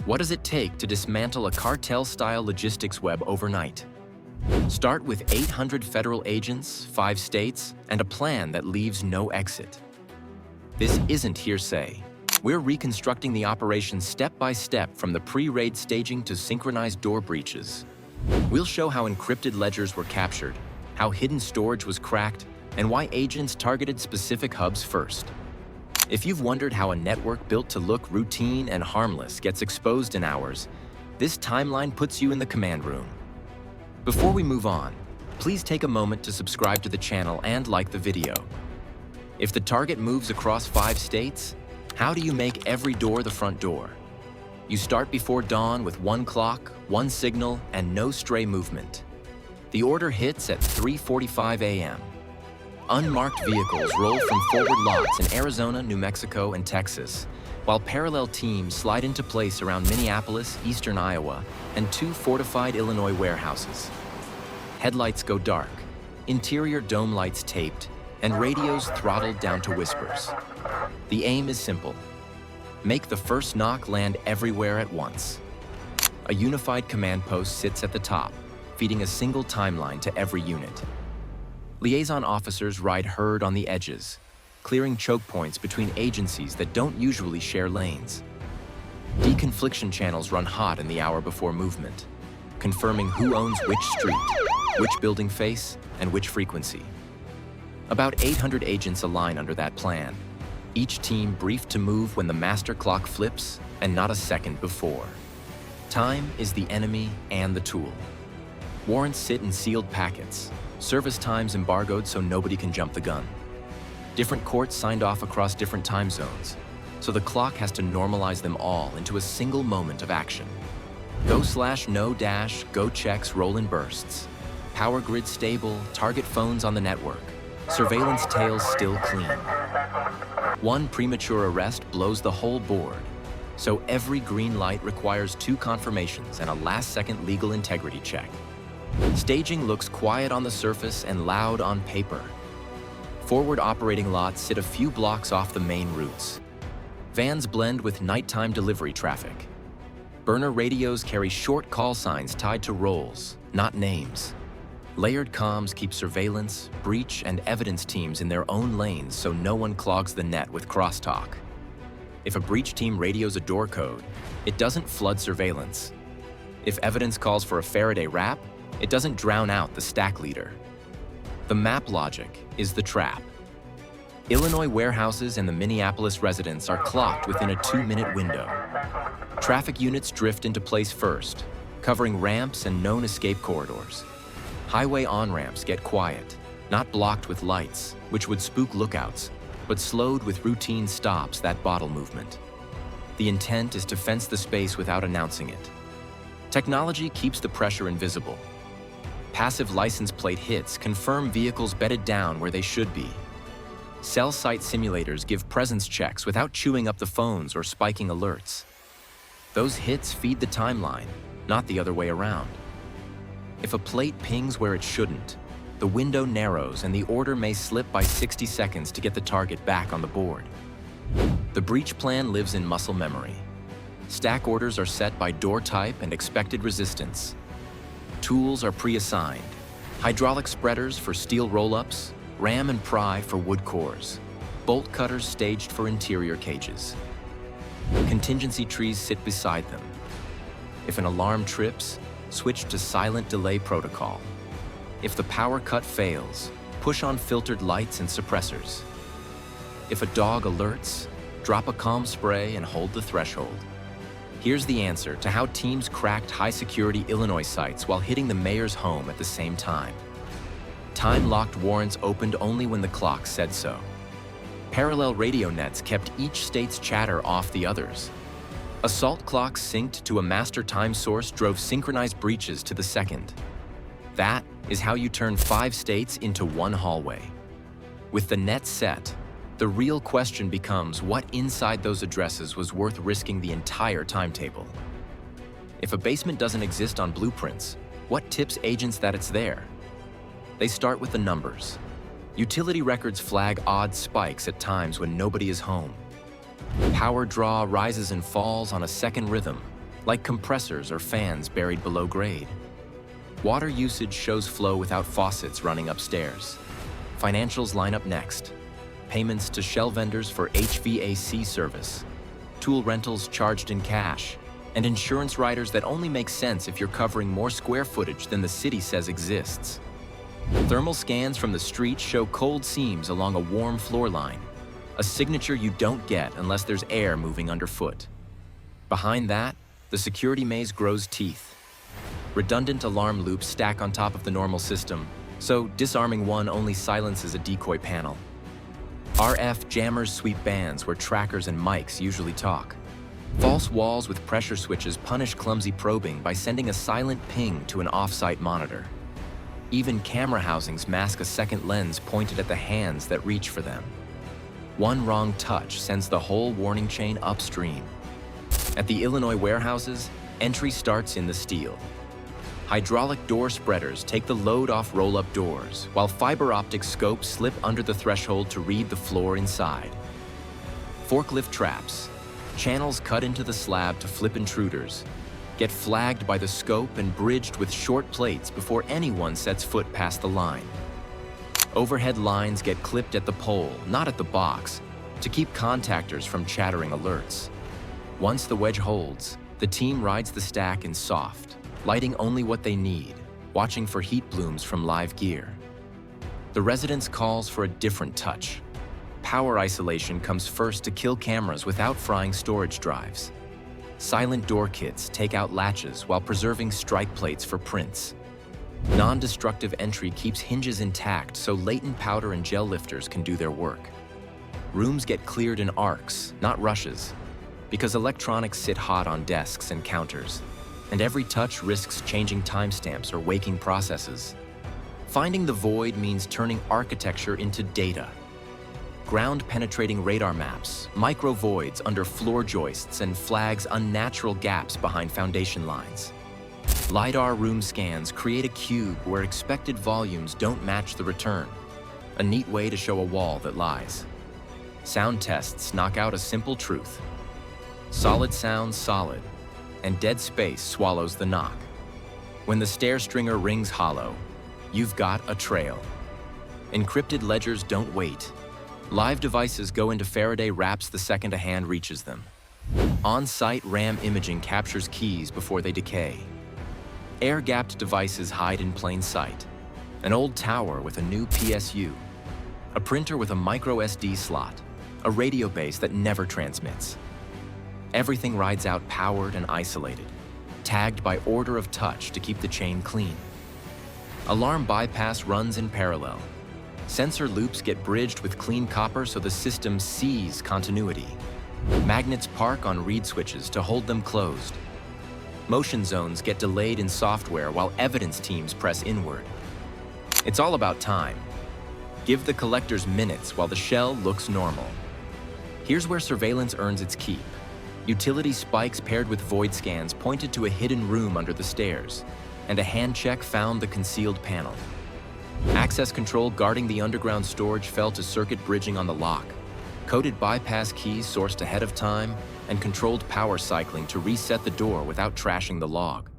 What does it take to dismantle a cartel-style logistics web overnight? Start with 800 federal agents, 5 states, and a plan that leaves no exit. This isn't hearsay. We're reconstructing the operation step by step from the pre-raid staging to synchronized door breaches. We'll show how encrypted ledgers were captured, how hidden storage was cracked, and why agents targeted specific hubs first. If you've wondered how a network built to look routine and harmless gets exposed in hours, this timeline puts you in the command room. Before we move on, please take a moment to subscribe to the channel and like the video. If the target moves across 5 states, how do you make every door the front door? You start before dawn with 1 clock, 1 signal, and no stray movement. The order hits at 3:45 a.m. Unmarked vehicles roll from forward lots in Arizona, New Mexico, and Texas, while parallel teams slide into place around Minneapolis, eastern Iowa, and 2 fortified Illinois warehouses. Headlights go dark, interior dome lights taped, and radios throttled down to whispers. The aim is simple. Make the first knock land everywhere at once. A unified command post sits at the top, feeding a single timeline to every unit. Liaison officers ride herd on the edges, clearing choke points between agencies that don't usually share lanes. Deconfliction channels run hot in the hour before movement, confirming who owns which street, which building face, and which frequency. About 800 agents align under that plan, each team briefed to move when the master clock flips and not a second before. Time is the enemy and the tool. Warrants sit in sealed packets, service times embargoed so nobody can jump the gun. Different courts signed off across different time zones, so the clock has to normalize them all into a single moment of action. Go/no-dash, go checks roll in bursts. Power grid stable, target phones on the network. Surveillance tails still clean. One premature arrest blows the whole board, so every green light requires 2 confirmations and a last-second legal integrity check. Staging looks quiet on the surface and loud on paper. Forward operating lots sit a few blocks off the main routes. Vans blend with nighttime delivery traffic. Burner radios carry short call signs tied to roles, not names. Layered comms keep surveillance, breach, and evidence teams in their own lanes so no one clogs the net with crosstalk. If a breach team radios a door code, it doesn't flood surveillance. If evidence calls for a Faraday wrap, it doesn't drown out the stack leader. The map logic is the trap. Illinois warehouses and the Minneapolis residents are clocked within a 2-minute window. Traffic units drift into place first, covering ramps and known escape corridors. Highway on-ramps get quiet, not blocked with lights, which would spook lookouts, but slowed with routine stops that bottle movement. The intent is to fence the space without announcing it. Technology keeps the pressure invisible. Passive license plate hits confirm vehicles bedded down where they should be. Cell site simulators give presence checks without chewing up the phones or spiking alerts. Those hits feed the timeline, not the other way around. If a plate pings where it shouldn't, the window narrows and the order may slip by 60 seconds to get the target back on the board. The breach plan lives in muscle memory. Stack orders are set by door type and expected resistance. Tools are pre-assigned. Hydraulic spreaders for steel roll-ups, ram and pry for wood cores, bolt cutters staged for interior cages. Contingency trees sit beside them. If an alarm trips, switch to silent delay protocol. If the power cut fails, push on filtered lights and suppressors. If a dog alerts, drop a calm spray and hold the threshold. Here's the answer to how teams cracked high-security Illinois sites while hitting the mayor's home at the same time. Time-locked warrants opened only when the clock said so. Parallel radio nets kept each state's chatter off the others. Assault clocks synced to a master time source drove synchronized breaches to the second. That is how you turn 5 states into 1 hallway. With the net set, the real question becomes what inside those addresses was worth risking the entire timetable. If a basement doesn't exist on blueprints, what tips agents that it's there? They start with the numbers. Utility records flag odd spikes at times when nobody is home. Power draw rises and falls on a second rhythm, like compressors or fans buried below grade. Water usage shows flow without faucets running upstairs. Financials line up next. Payments to shell vendors for HVAC service, tool rentals charged in cash, and insurance riders that only make sense if you're covering more square footage than the city says exists. Thermal scans from the street show cold seams along a warm floor line, a signature you don't get unless there's air moving underfoot. Behind that, the security maze grows teeth. Redundant alarm loops stack on top of the normal system, so disarming one only silences a decoy panel. RF jammers sweep bands where trackers and mics usually talk. False walls with pressure switches punish clumsy probing by sending a silent ping to an off-site monitor. Even camera housings mask a second lens pointed at the hands that reach for them. One wrong touch sends the whole warning chain upstream. At the Illinois warehouses, entry starts in the steel. Hydraulic door spreaders take the load off roll-up doors, while fiber optic scopes slip under the threshold to read the floor inside. Forklift traps, channels cut into the slab to flip intruders, get flagged by the scope and bridged with short plates before anyone sets foot past the line. Overhead lines get clipped at the pole, not at the box, to keep contactors from chattering alerts. Once the wedge holds, the team rides the stack in soft, lighting only what they need, watching for heat blooms from live gear. The residence calls for a different touch. Power isolation comes first to kill cameras without frying storage drives. Silent door kits take out latches while preserving strike plates for prints. Non-destructive entry keeps hinges intact so latent powder and gel lifters can do their work. Rooms get cleared in arcs, not rushes, because electronics sit hot on desks and counters, and every touch risks changing timestamps or waking processes. Finding the void means turning architecture into data. Ground-penetrating radar maps, micro voids under floor joists, and flags unnatural gaps behind foundation lines. LiDAR room scans create a cube where expected volumes don't match the return, a neat way to show a wall that lies. Sound tests knock out a simple truth. Solid sounds solid, and dead space swallows the knock. When the stair stringer rings hollow, you've got a trail. Encrypted ledgers don't wait. Live devices go into Faraday wraps the second a hand reaches them. On-site RAM imaging captures keys before they decay. Air-gapped devices hide in plain sight. An old tower with a new PSU. A printer with a micro SD slot. A radio base that never transmits. Everything rides out powered and isolated, tagged by order of touch to keep the chain clean. Alarm bypass runs in parallel. Sensor loops get bridged with clean copper so the system sees continuity. Magnets park on reed switches to hold them closed. Motion zones get delayed in software while evidence teams press inward. It's all about time. Give the collectors minutes while the shell looks normal. Here's where surveillance earns its keep. Utility spikes paired with void scans pointed to a hidden room under the stairs, and a hand check found the concealed panel. Access control guarding the underground storage fell to circuit bridging on the lock, coded bypass keys sourced ahead of time, and controlled power cycling to reset the door without trashing the log.